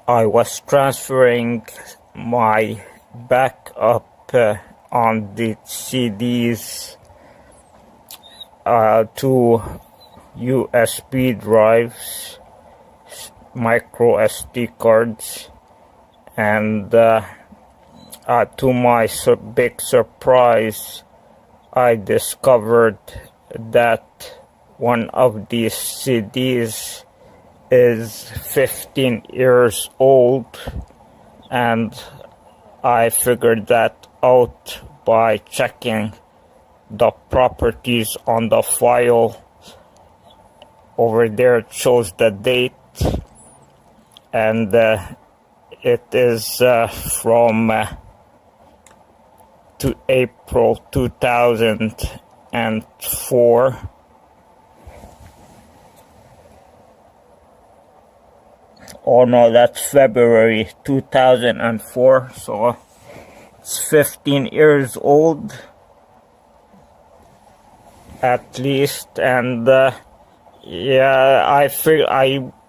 I was transferring my backup on the CDs to USB drives, micro SD cards, and to my big surprise, I discovered that one of these CDs is 15 years old, and I figured that out by checking the properties on the file. Over there it shows the date, and it is from to April 2004. Oh no, that's February 2004, so it's 15 years old at least. And yeah, I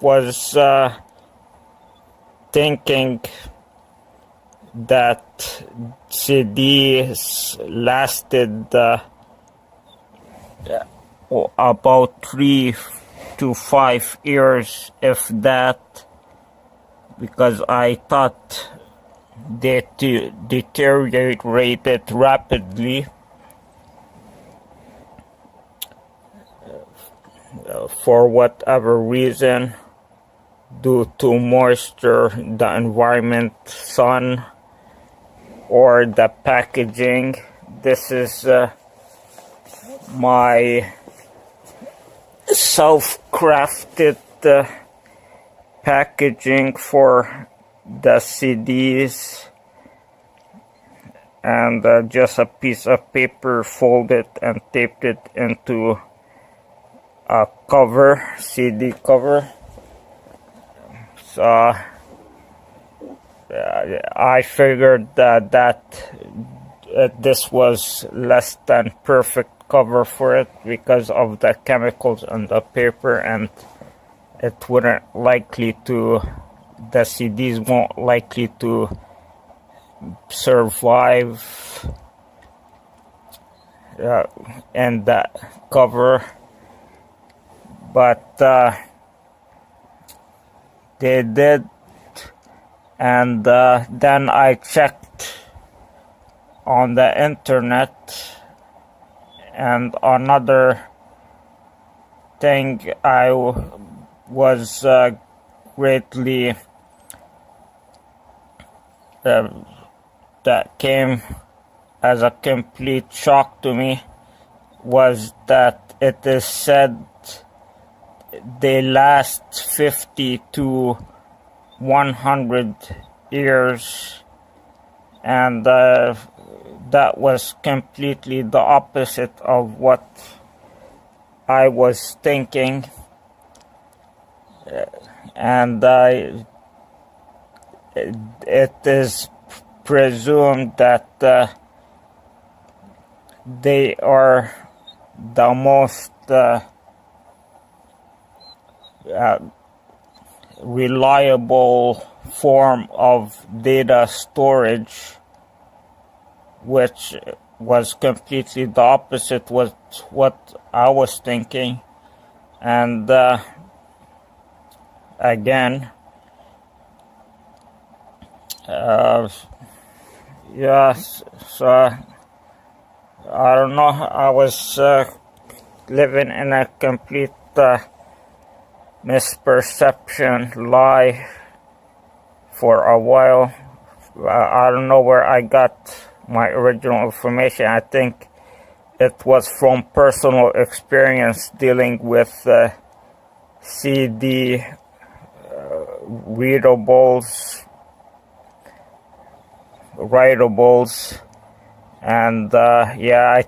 was thinking that CDs lasted about 3 to 5 years, if that, because I thought they deteriorated rapidly for whatever reason, due to moisture, the environment, sun, or the packaging. This is my self-crafted packaging for the CDs, and just a piece of paper folded and taped it into a cover, CD cover. So I figured that this was less than perfect cover for it because of the chemicals on the paper, and it wouldn't likely to, the CDs won't likely to survive in that cover. But they did, and then I checked on the internet, and another thing I was greatly that came as a complete shock to me was that it is said they last 50 to 100 years, and that was completely the opposite of what I was thinking. And it is presumed that they are the most reliable form of data storage, which was completely the opposite with what I was thinking. And again, yes, so I don't know, I was living in a complete misperception lie for a while. I don't know where I got my original information. I think it was from personal experience dealing with CD readables, writables, and yeah, I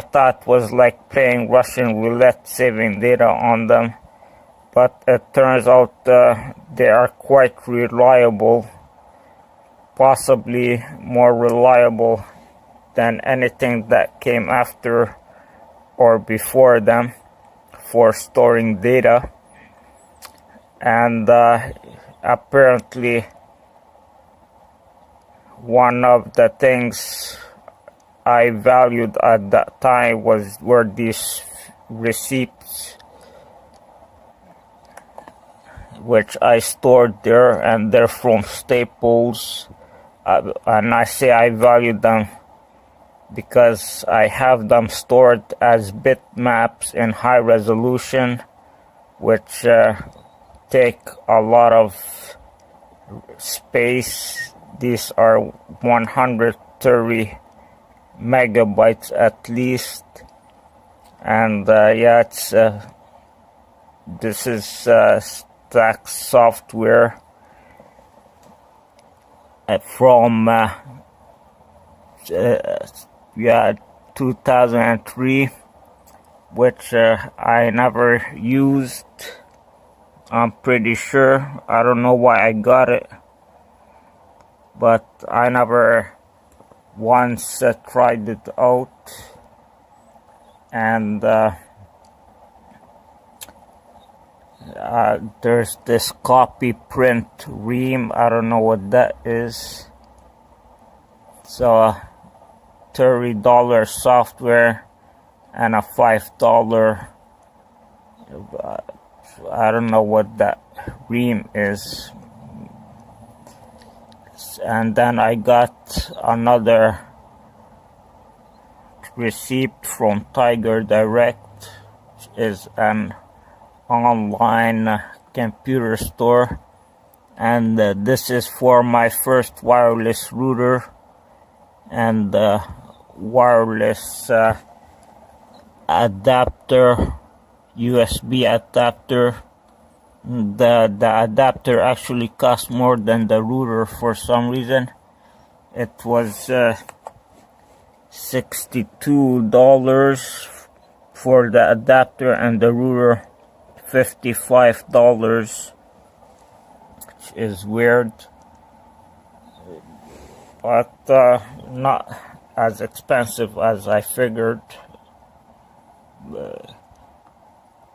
thought it was like playing Russian roulette, saving data on them. But it turns out they are quite reliable, possibly more reliable than anything that came after or before them for storing data. And apparently one of the things I valued at that time were these receipts, which I stored there, and they're from Staples. And I say I value them because I have them stored as bitmaps in high resolution, which take a lot of space. These are 130 megabytes at least, and yeah, this is Stax software from 2003, which I never used. I'm pretty sure. I don't know why I got it, but I never once tried it out. And there's this copy print ream. I don't know what that is. So $30 software and a $5. I don't know what that ream is. And then I got another receipt from Tiger Direct, which is an online computer store, and this is for my first wireless router and wireless adapter, USB adapter. The adapter actually cost more than the router for some reason. It was $62 for the adapter, and the router $55, which is weird, but not as expensive as I figured.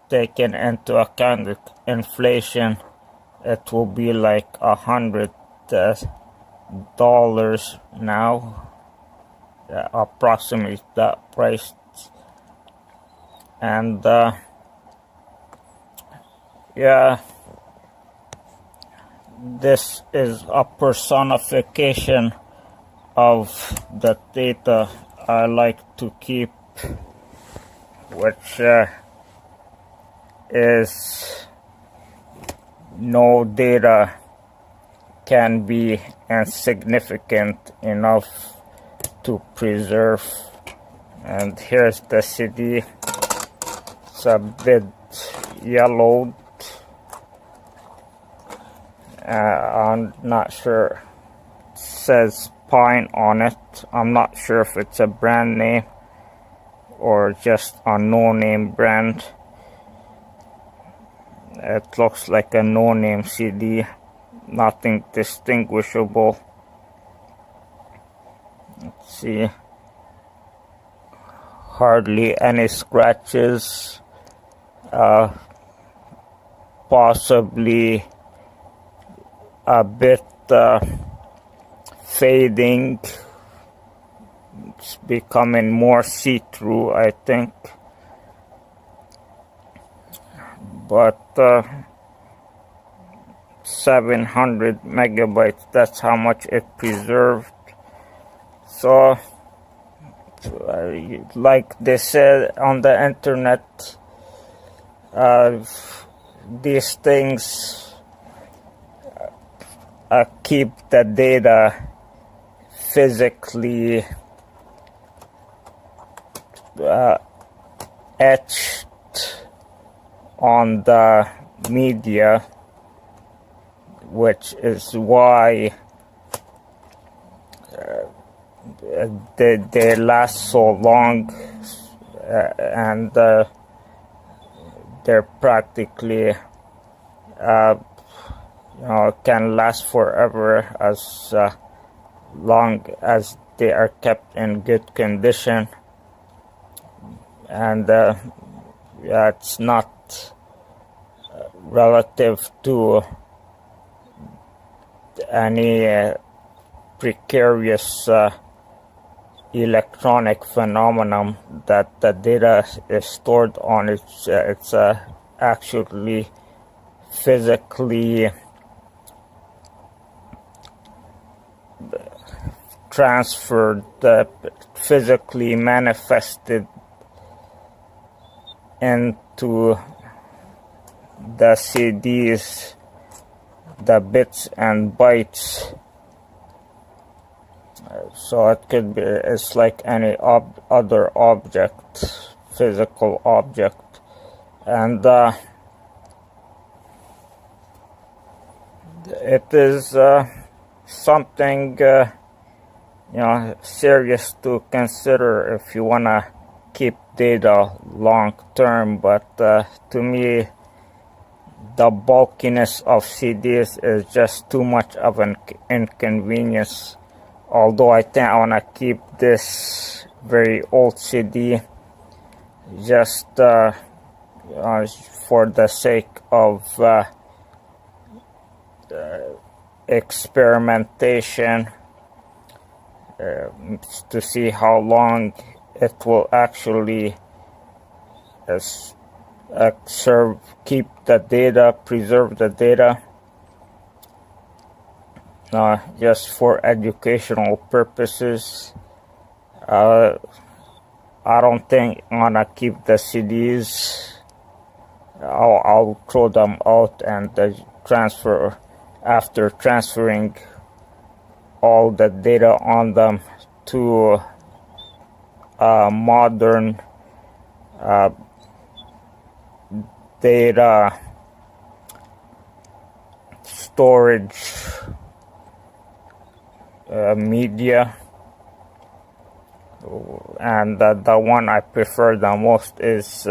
Taking into account the inflation, it will be like $100 now, approximately that price. And yeah, this is a personification of the data I like to keep, which is no data can be insignificant enough to preserve. And here's the CD. It's a bit yellowed. I'm not sure. It says Pine on it. I'm not sure if it's a brand name or just a no-name brand. It looks like a no-name CD, nothing distinguishable. Let's see, hardly any scratches, possibly a bit fading. It's becoming more see-through, I think. But 700 megabytes, that's how much it preserved. So like they said on the internet, these things keep the data physically etched on the media, which is why they last so long, and they're practically can last forever as long as they are kept in good condition. And yeah, it's not relative to any precarious electronic phenomenon that the data is stored on. It's actually physically transferred, physically manifested into the CDs, the bits and bytes. So it could be, it's like any other object, physical object. And it is something serious to consider if you want to keep data long term. But to me, the bulkiness of CDs is just too much of an inconvenience. Although I think I want to keep this very old CD just for the sake of experimentation, to see how long it will actually keep the data, preserve the data, just for educational purposes. I don't think I'm gonna keep the CDs. I'll throw them out and transfer, after transferring all the data on them to modern data storage media. And the one I prefer the most is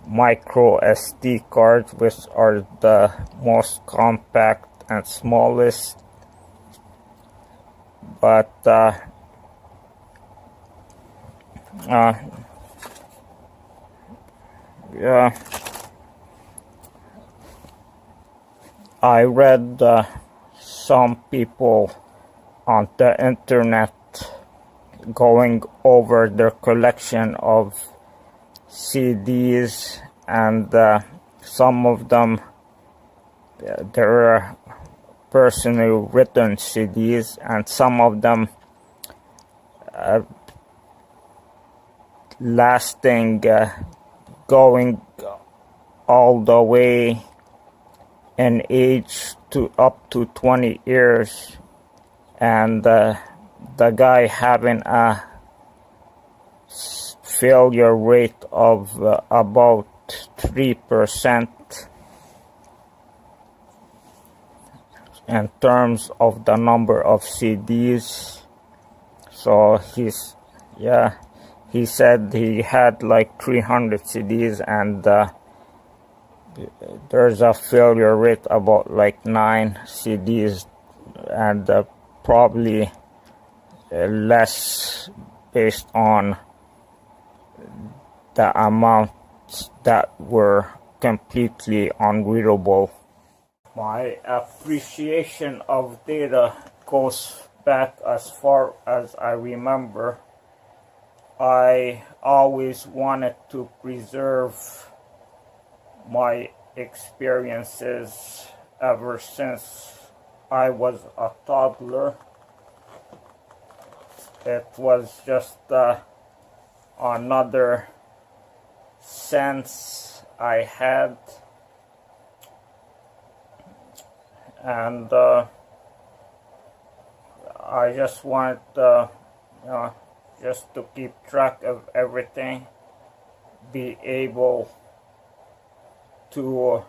micro SD cards, which are the most compact and smallest. But yeah, I read some people on the internet going over their collection of CDs, and some of them, there are personally written CDs, and some of them lasting, going all the way in age to up to 20 years, and the guy having a failure rate of about 3% in terms of the number of CDs. So he said he had like 300 CDs, and there's a failure rate about like 9 CDs, and probably less based on the amounts that were completely unreadable. My appreciation of data goes back as far as I remember. I always wanted to preserve my experiences ever since I was a toddler. It was just another sense I had, and I just wanted just to keep track of everything, be able to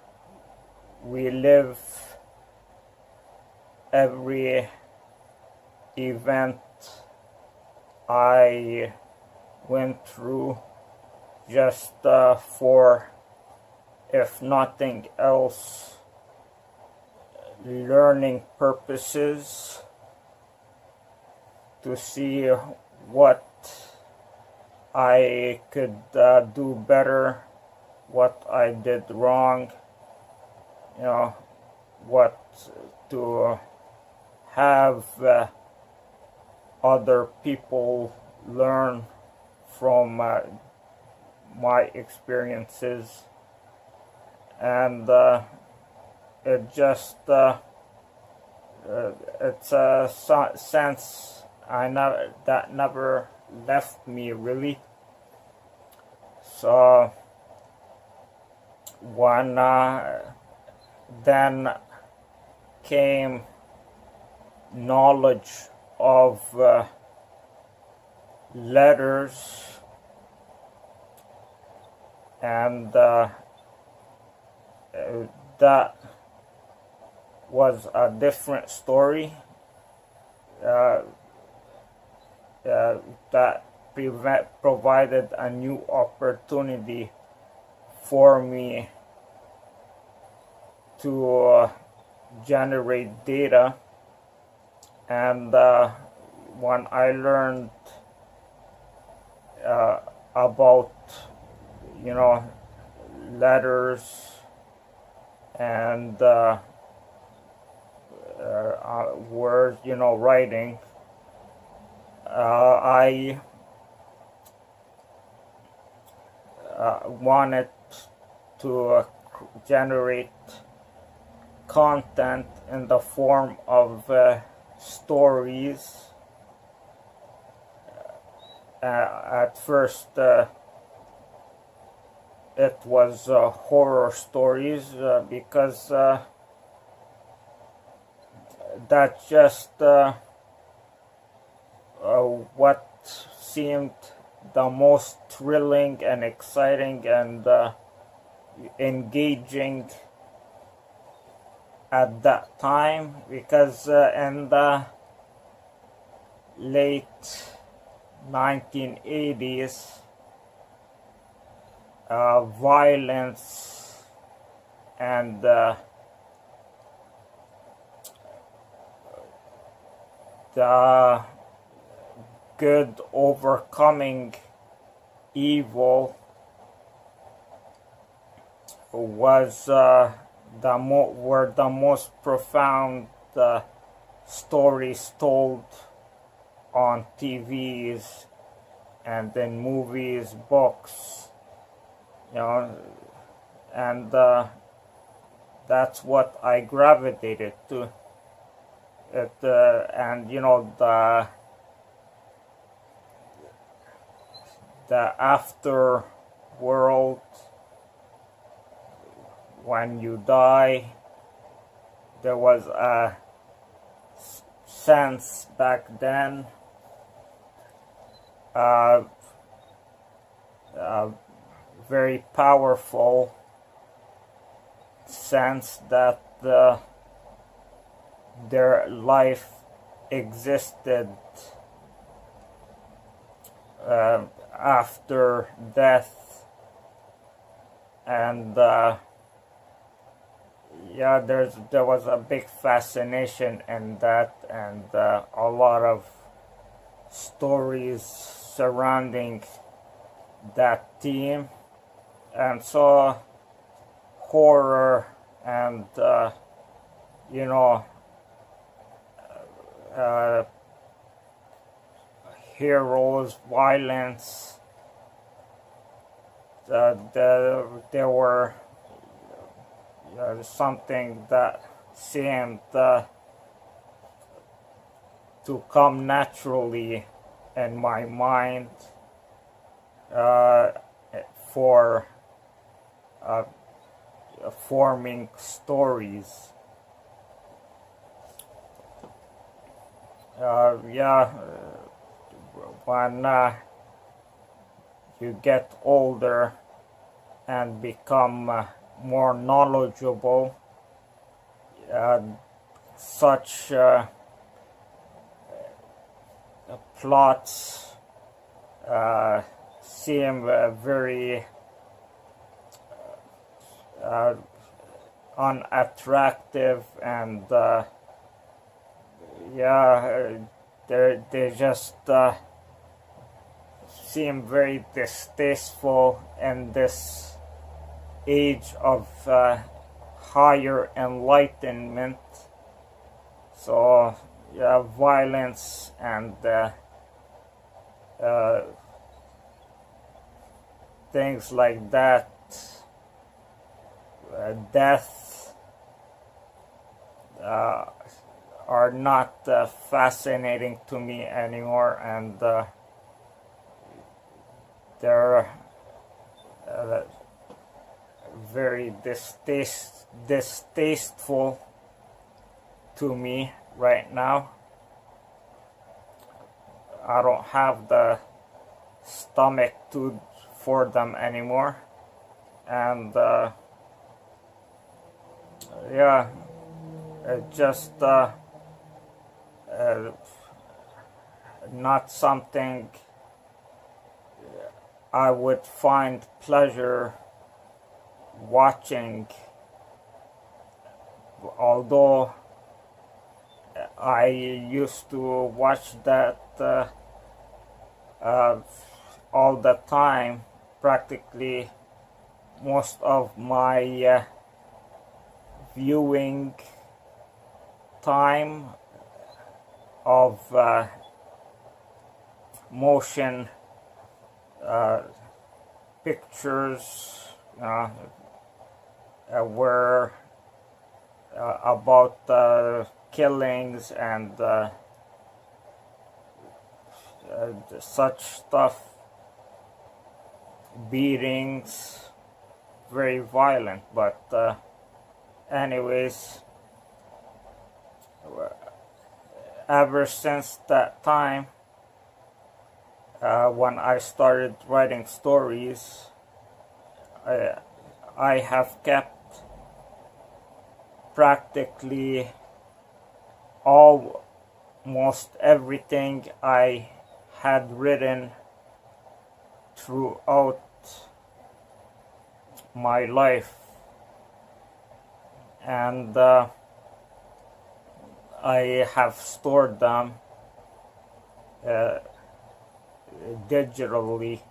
relive every event I went through, just for, if nothing else, learning purposes, to see what I could do better, what I did wrong, what to have other people learn from my experiences, and it just it's a sense that never left me really. So when then came knowledge of letters, and that was a different story. That provided a new opportunity for me to generate data, and when I learned about letters and words, writing, I wanted to generate content in the form of stories. At first, it was horror stories, because that's just what seemed the most thrilling and exciting and engaging at that time, because in the late 1980s, violence and the good overcoming evil was were the most profound stories told on TVs and in movies, books, and that's what I gravitated to. And the after world, when you die, there was a sense back then, very powerful sense that their life existed after death, and there was a big fascination in that, and a lot of stories surrounding that theme, and so horror and heroes, violence, there were something that seemed to come naturally in my mind for forming stories. When you get older and become more knowledgeable, such plots seem very unattractive, and they just seem very distasteful in this age of higher enlightenment. So violence and things like that, death, are not fascinating to me anymore, and they're very distasteful to me right now. I don't have the stomach for them anymore, and yeah, just not something I would find pleasure watching, although I used to watch that all the time. Practically most of my viewing time of motion pictures were about killings and such stuff, beatings, very violent. But anyways, ever since that time, when I started writing stories, I have kept practically almost everything I had written throughout my life, and I have stored them digitally,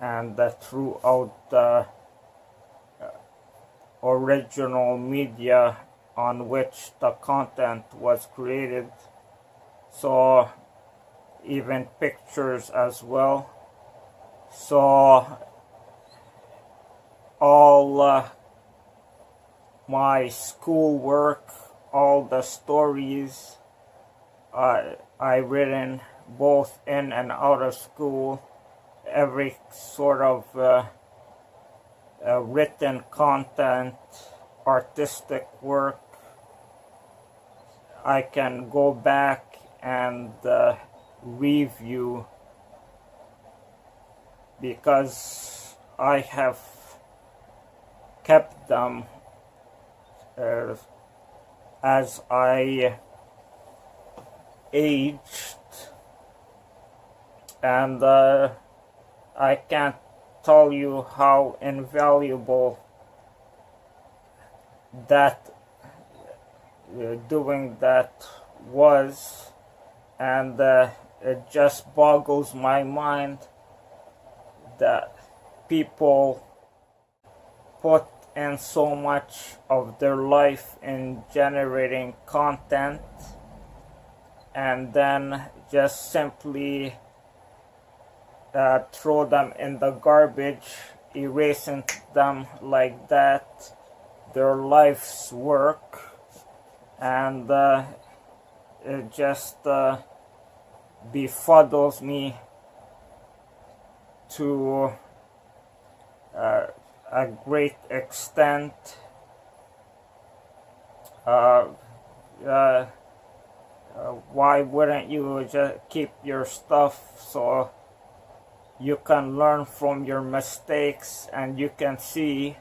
and throughout the original media on which the content was created, so even pictures as well. So all my schoolwork, all the stories I written both in and out of school, every sort of written content, artistic work, I can go back and review, because I have kept them as I aged, and I can't tell you how invaluable that doing that was, and it just boggles my mind that people put in so much of their life in generating content and then just simply throw them in the garbage, erasing them like that, their life's work, and it just befuddles me to a great extent. Why wouldn't you just keep your stuff so you can learn from your mistakes and you can see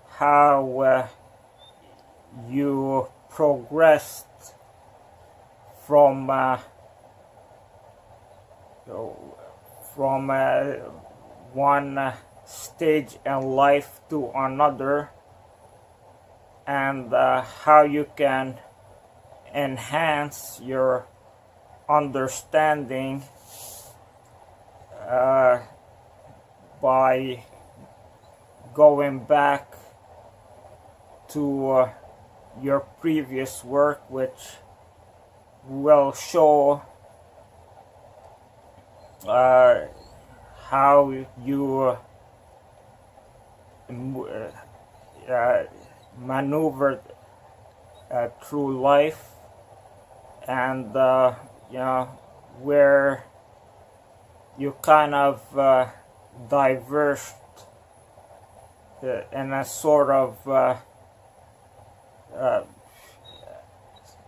how you progressed from one stage in life to another, and how you can enhance your understanding by going back to your previous work, which will show how you maneuver through life, and you know, where you kind of diverged in a sort of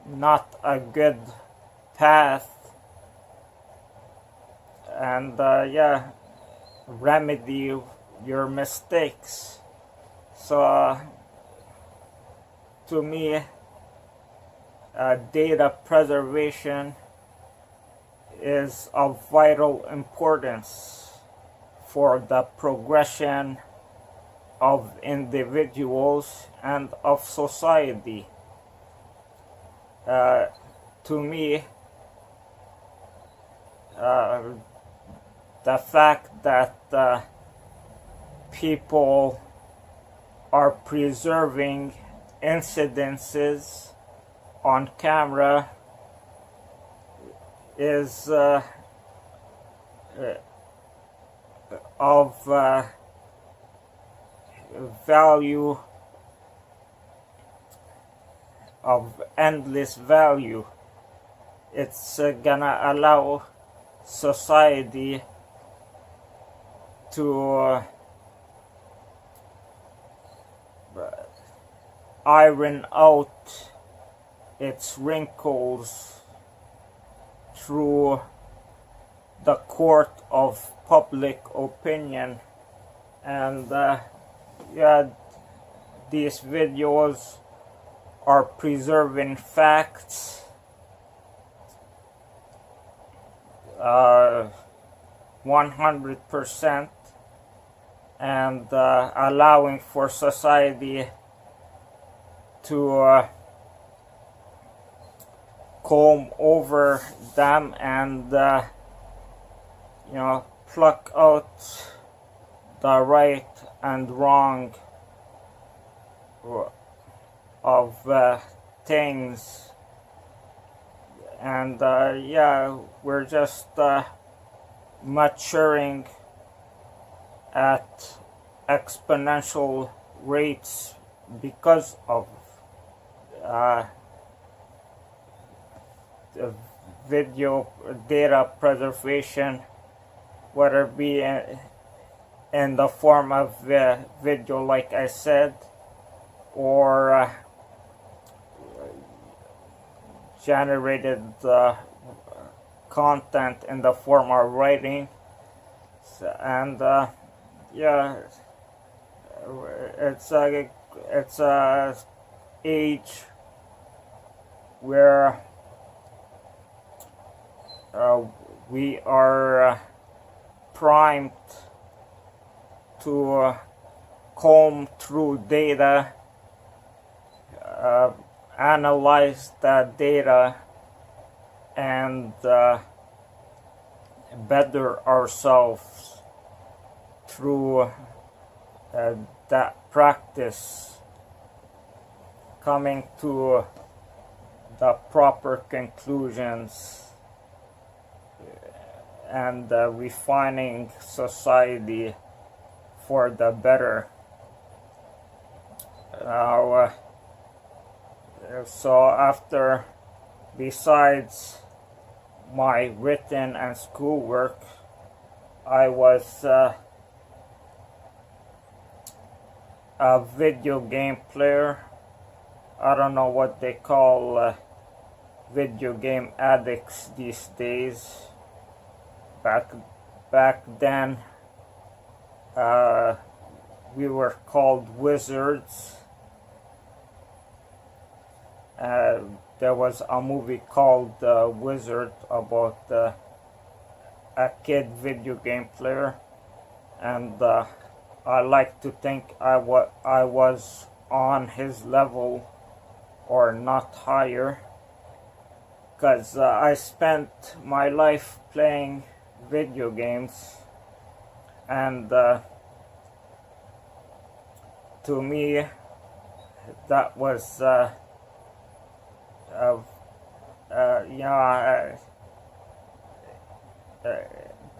not a good path, and yeah, remedy your mistakes. So to me, data preservation is of vital importance for the progression of individuals and of society. To me, the fact that people are preserving incidences on camera is of value, of endless value. It's gonna allow society to iron out its wrinkles through the court of public opinion. And yeah, these videos are preserving facts, 100%, and allowing for society to comb over them and you know, pluck out the right and wrong of things. And yeah, we're just maturing at exponential rates because of the video data preservation, whether it be in the form of video, like I said, or generated content in the form of writing. And yeah, it's a age where we are primed to comb through data, analyze that data, and better ourselves through that practice, coming to the proper conclusions and refining society for the better. So after, besides my written and schoolwork, I was a video game player. I don't know what they call video game addicts these days. Back then, we were called wizards. There was a movie called Wizard about a kid video game player, and I like to think I was on his level or not higher, because I spent my life playing video games, and to me that was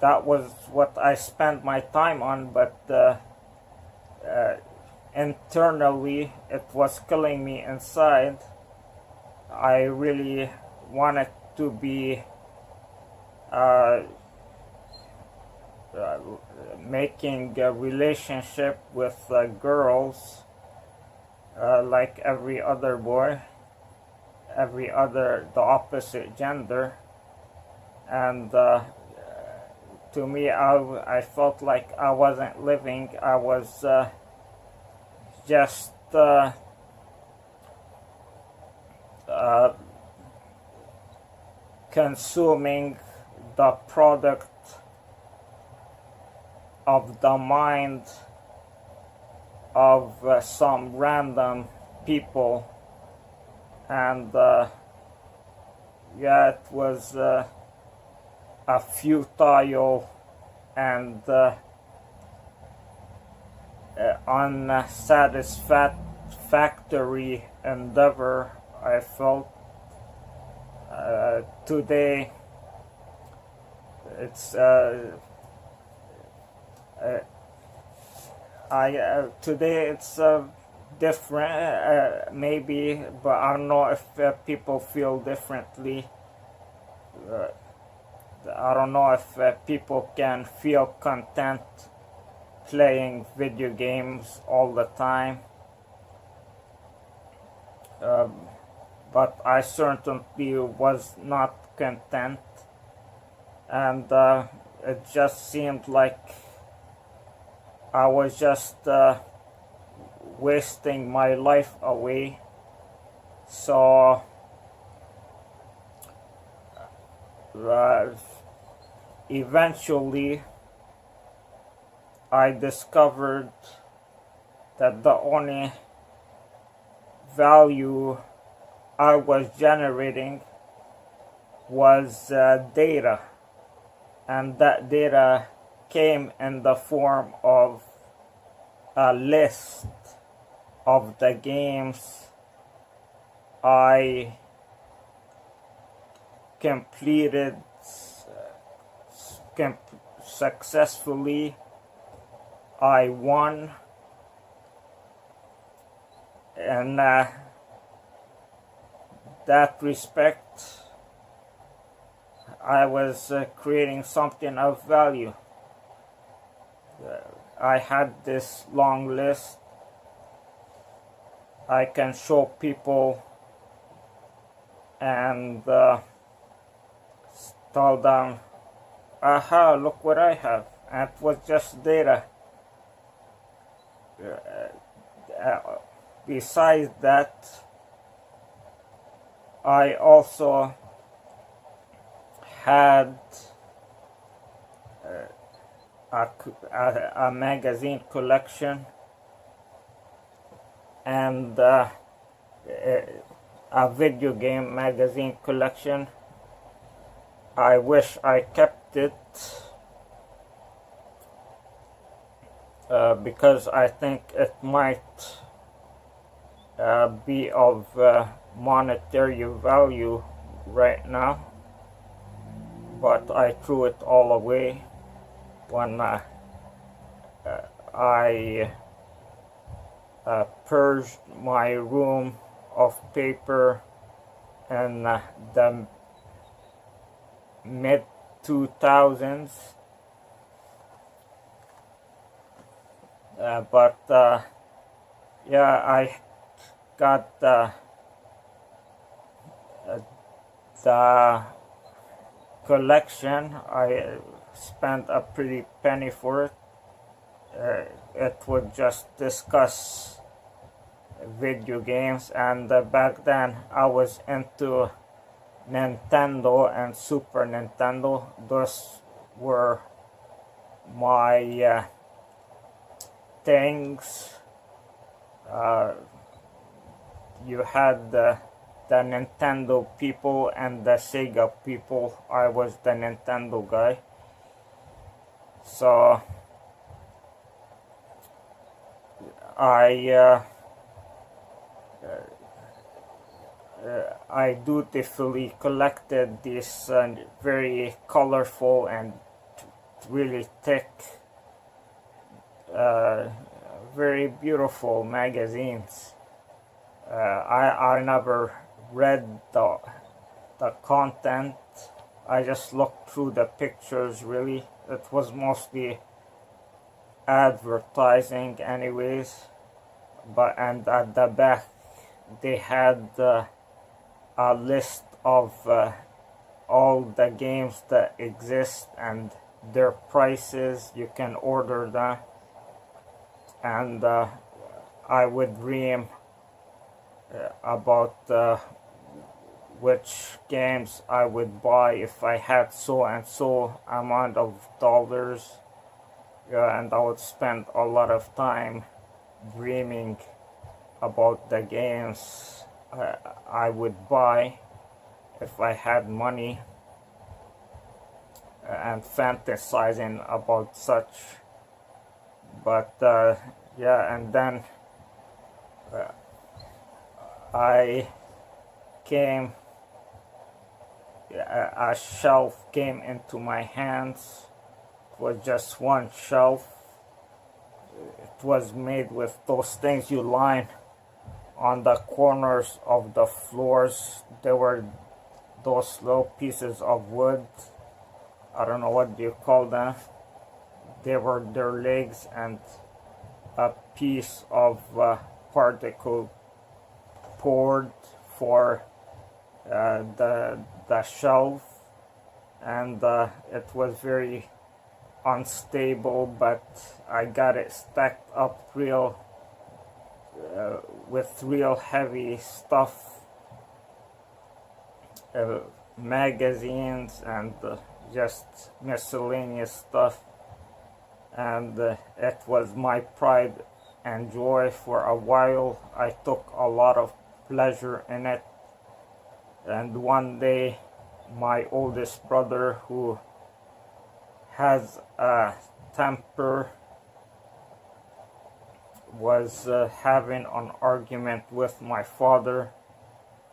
that was what I spent my time on, but internally it was killing me inside. I really wanted to be making a relationship with girls like every other boy, the opposite gender, and to me, I felt like I wasn't living. I was just consuming the product of the mind of some random people, and it was a futile and unsatisfactory endeavor. I felt today it's today it's different, maybe, but I don't know if people feel differently. I don't know if people can feel content playing video games all the time. But I certainly was not content, and it just seemed like I was just wasting my life away. So eventually I discovered that the only value I was generating was data, and that data came in the form of a list of the games I completed successfully, I won, and that respect, I was creating something of value. I had this long list. I can show people and tell them, aha, look what I have. And it was just data. Besides that, I also had a magazine collection and a video game magazine collection. I wish I kept it because I think it might be of monetary value right now, but I threw it all away when I purged my room of paper in the mid 2000s. But yeah, I got the collection. I spent a pretty penny for it. It would just discuss video games, and back then I was into Nintendo and Super Nintendo. Those were my things. You had the Nintendo people and the Sega people. I was the Nintendo guy. So I dutifully collected these very colorful and really thick, very beautiful magazines. I never read the content. I just looked through the pictures. Really, it was mostly advertising anyways, and at the back they had a list of all the games that exist and their prices. You can order them, and I would dream about which games I would buy if I had so and so amount of dollars. And I would spend a lot of time dreaming about the games I would buy if I had money, and fantasizing about such. But yeah, and then I came, a shelf came into my hands. It was just one shelf. It was made with those things you line on the corners of the floors. There were those little pieces of wood. I don't know what you call them. They were their legs and a piece of particle board for the shelf, and it was very unstable, but I got it stacked up real with real heavy stuff, magazines and just miscellaneous stuff, and it was my pride and joy for a while. I took a lot of pleasure in it, and one day my oldest brother, who has a temper, was having an argument with my father,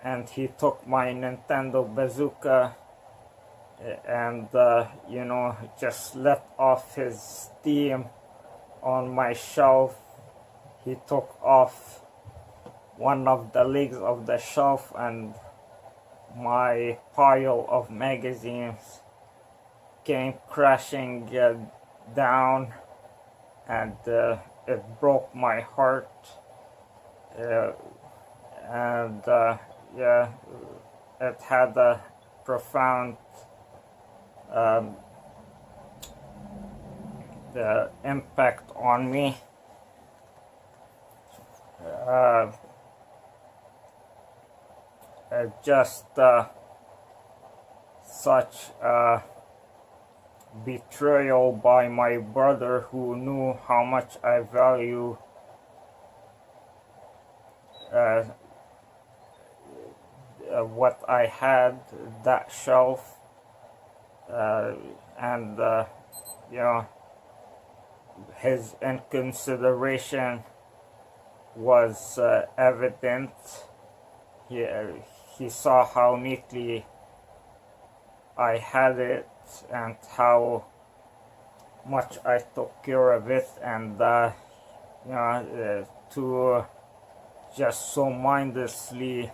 and he took my Nintendo Bazooka and just let off his steam on my shelf. He took off one of the legs of the shelf, and my pile of magazines came crashing down, and it broke my heart. And yeah, it had a profound impact on me. Just such a betrayal by my brother, who knew how much I value what I had, that shelf, and his inconsideration was evident. He saw how neatly I had it and how much I took care of it, and to just so mindlessly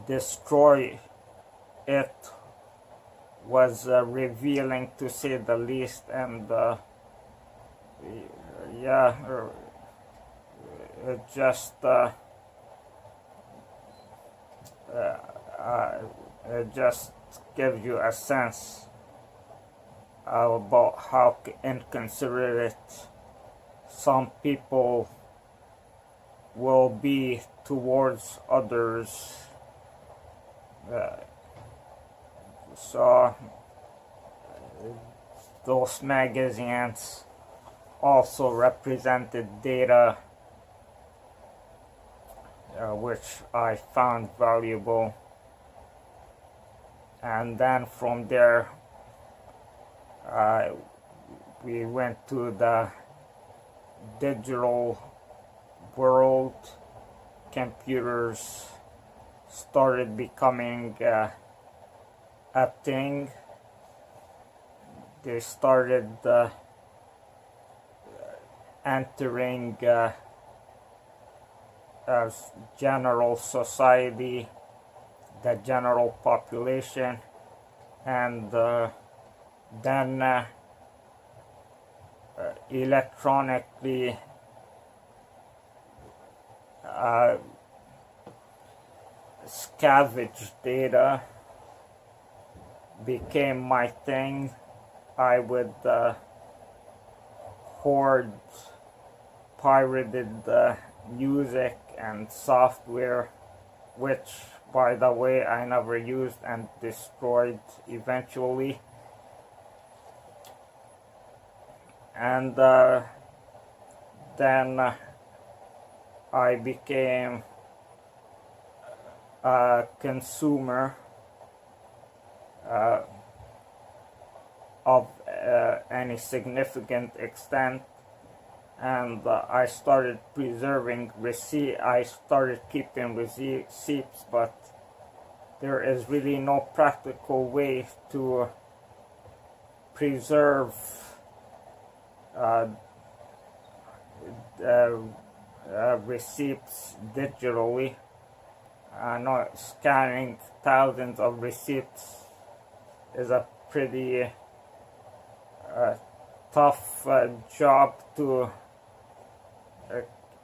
destroy it was revealing, to say the least. And it just it just gives you a sense about how inconsiderate some people will be towards others. So those magazines also represented data, which I found valuable. And then from there we went to the digital world, computers started becoming a thing. They started entering general society, the general population, and then electronically scavenge data became my thing. I would hoard pirated music and software, which, by the way, I never used and destroyed eventually. And then I became a consumer of any significant extent, and I started preserving receipts. I started keeping receipts, but there is really no practical way to preserve receipts digitally. I know scanning thousands of receipts is a pretty tough job to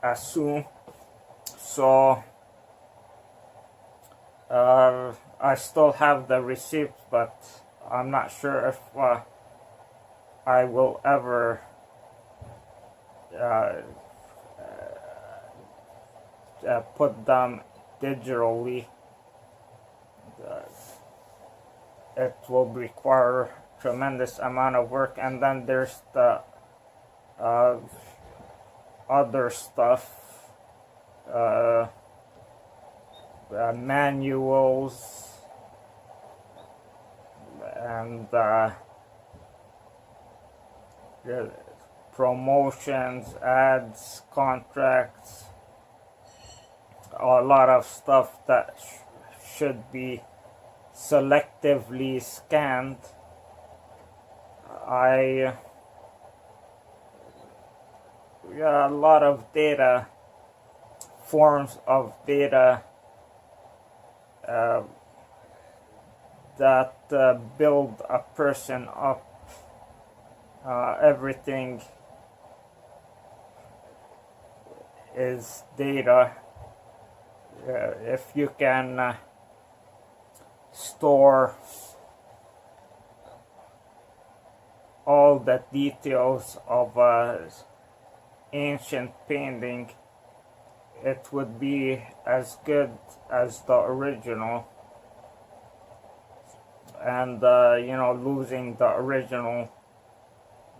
assume. So I still have the receipts, but I'm not sure if I will ever put them digitally. It will require tremendous amount of work, and then there's the other stuff, manuals and promotions, ads, contracts, a lot of stuff that should be selectively scanned. A lot of data, forms of data that build a person up. Everything is data. If you can store all the details of ancient painting, it would be as good as the original. And losing the original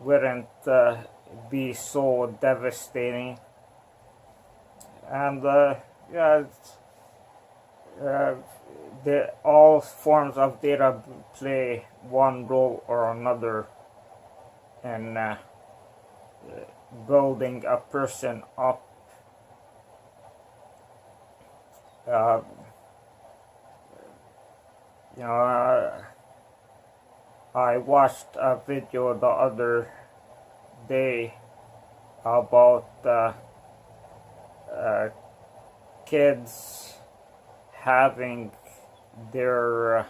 wouldn't be so devastating. And all forms of data play one role or another in building a person up. I watched a video the other day about kids having their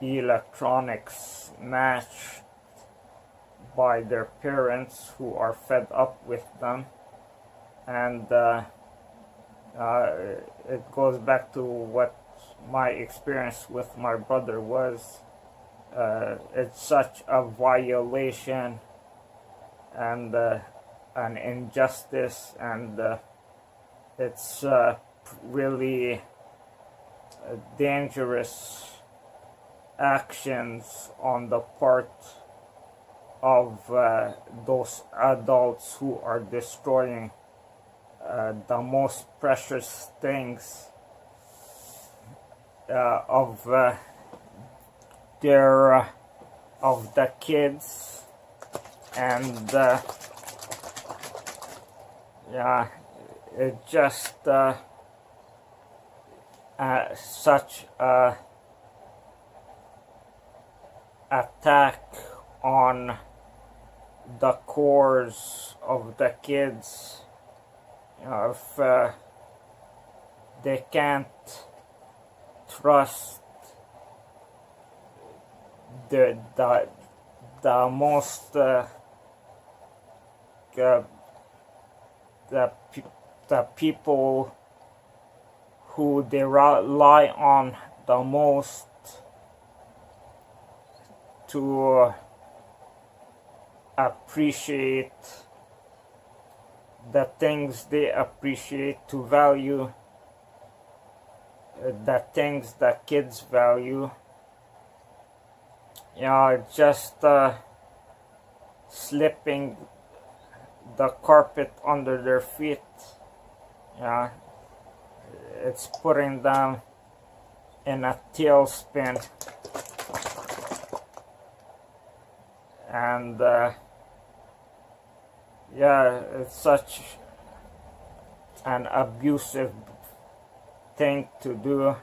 electronics matched by their parents who are fed up with them, and it goes back to what my experience with my brother was. It's such a violation and an injustice, and it's really dangerous actions on the part of those adults who are destroying the most precious things of the kids. And it just such a attack on the cores of the kids. If they can't trust the most the people who they rely on the most to appreciate the things they appreciate, to value the things that kids value. Just slipping the carpet under their feet. It's putting them in a tailspin, and it's such an abusive thing to do.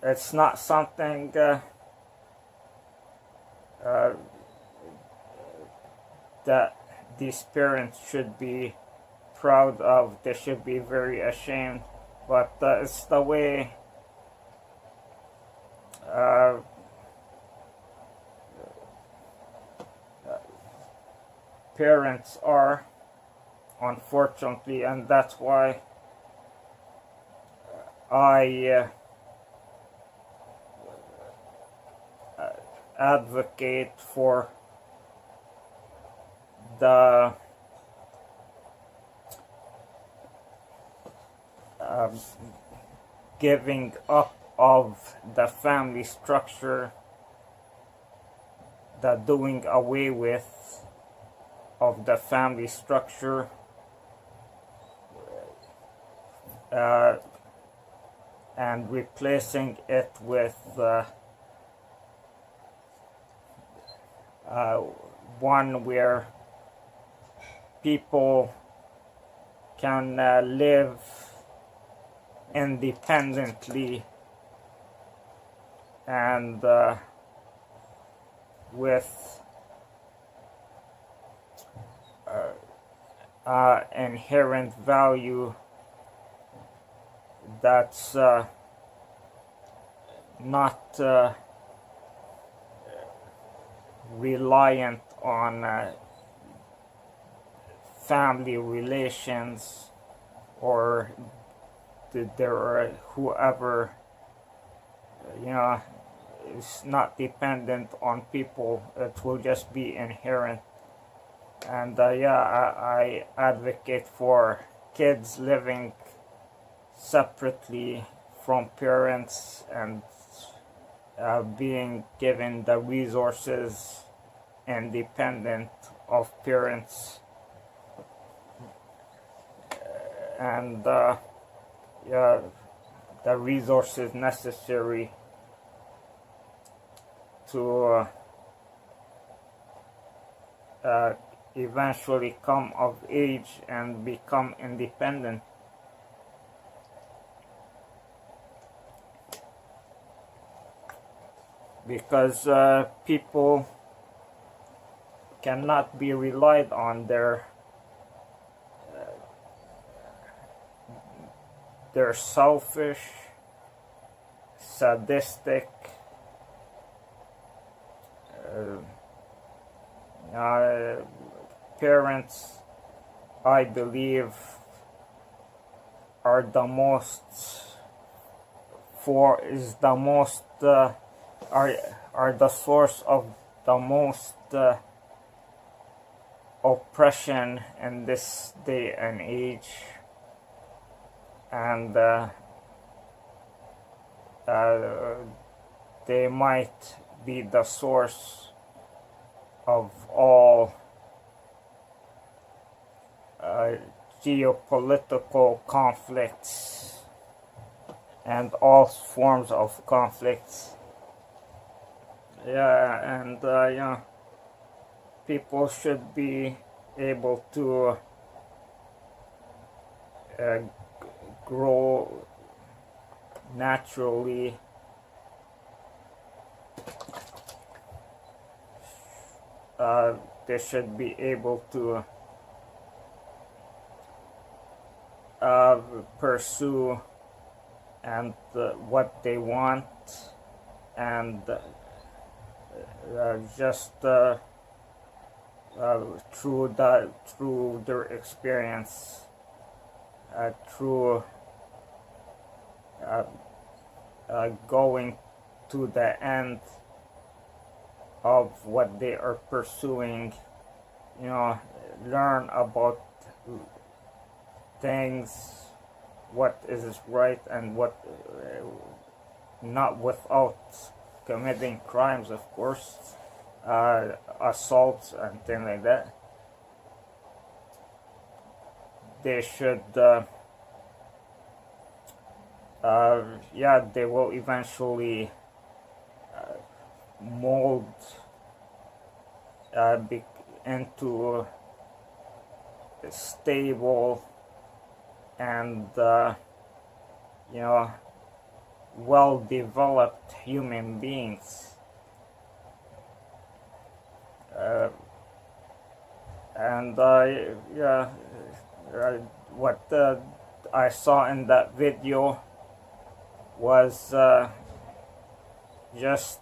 It's not something that these parents should be proud of. They should be very ashamed, but it's the way parents are, unfortunately, and that's why I advocate for the giving up of the family structure, the doing away with of the family structure, and replacing it with one where people can live independently and with inherent value that's not reliant on family relations or whoever, is not dependent on people. It will just be inherent. And I advocate for kids living separately from parents and being given the resources independent of parents, and the resources necessary to eventually come of age and become independent. Because people cannot be relied on. They're selfish, sadistic, parents, I believe, are the most are the source of the most oppression in this day and age, and they might be the source of all geopolitical conflicts and all forms of conflicts. people should be able to grow naturally they should be able to pursue and what they want, and just through their experience, through going to the end of what they are pursuing, learn about things, what is right and what not, without committing crimes, of course, assaults and things like that. They should they will eventually mold into stable and well-developed human beings. What I saw in that video was just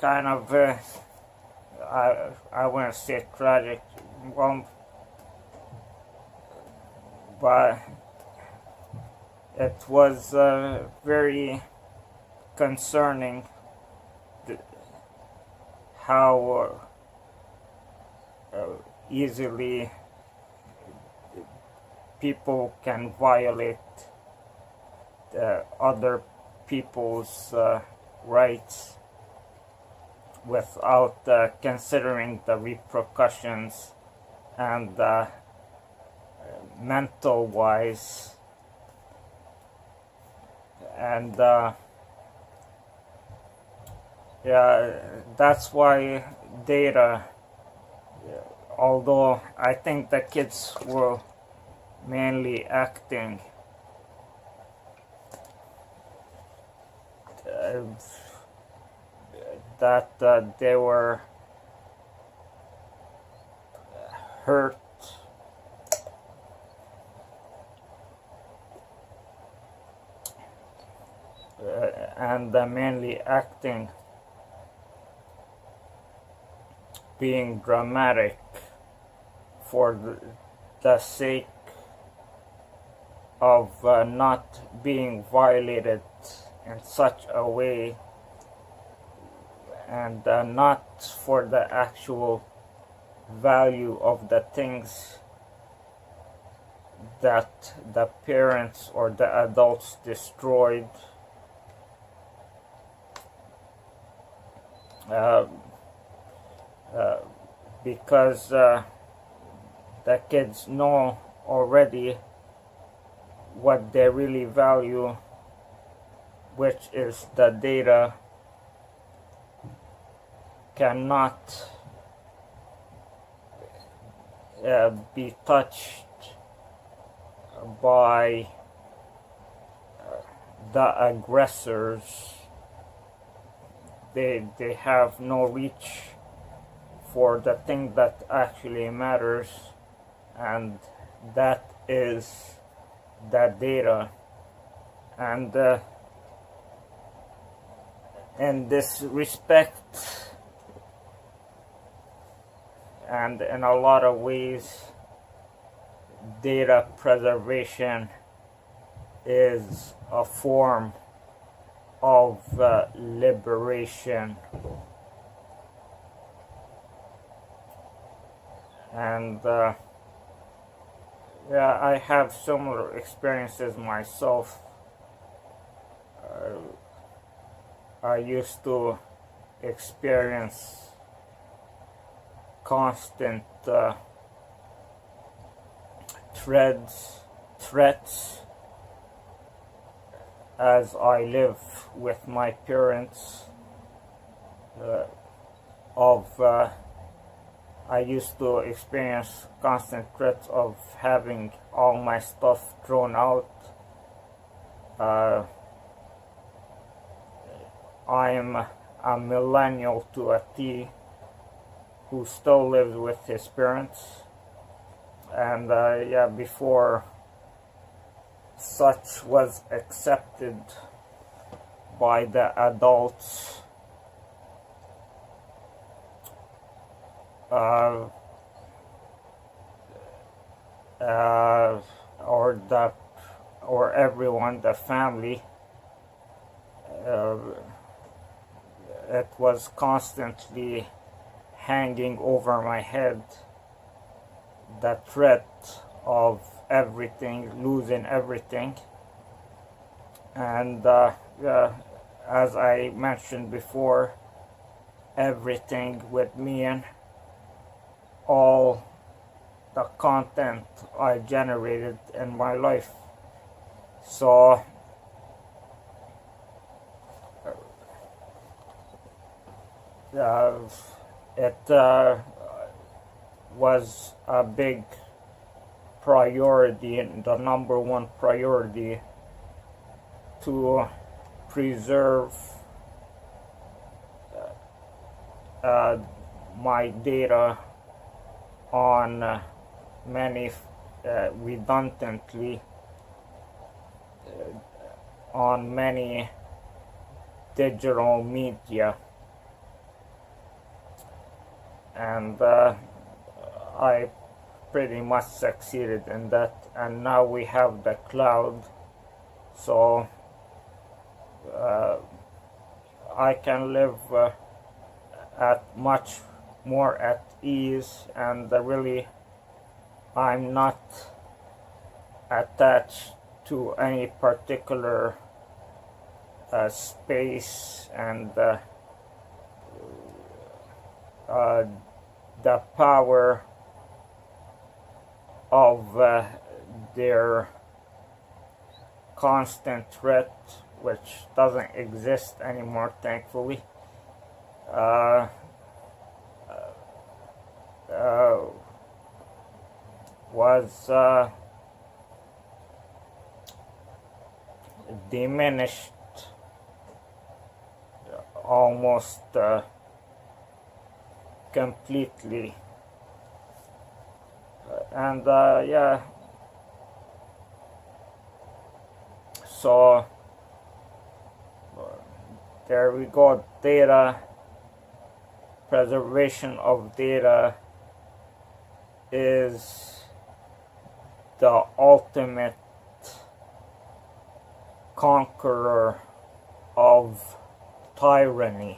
kind of I wouldn't say tragic, but it was very concerning how easily people can violate other people's rights without considering the repercussions and mental wise, and that's why data, although I think the kids were mainly acting that they were hurt and mainly acting, being dramatic for the sake of not being violated in such a way, and not for the actual value of the things that the parents or the adults destroyed. Because the kids know already what they really value, which is the data, cannot be touched by the aggressors. They have no reach for the thing that actually matters, and that is the data. And in this respect, and in a lot of ways, data preservation is a form of liberation. And I have similar experiences myself. I used to experience constant threats as I live with my parents. I used to experience constant threats of having all my stuff thrown out. I am a millennial to a T who still lives with his parents, and yeah, before such was accepted by the adults, or everyone, the family, it was constantly hanging over my head, the threat of everything, losing everything. And as I mentioned before, everything with me and all the content I generated in my life. So it was a big priority, and the number one priority, to preserve my data on many redundantly on many digital media, and I pretty much succeeded in that. And now we have the cloud, so I can live at much more at ease, and really I'm not attached to any particular space, and the power of their constant threat, which doesn't exist anymore, thankfully, was diminished almost completely. And yeah, so there we go. Data preservation of data is the ultimate conqueror of tyranny.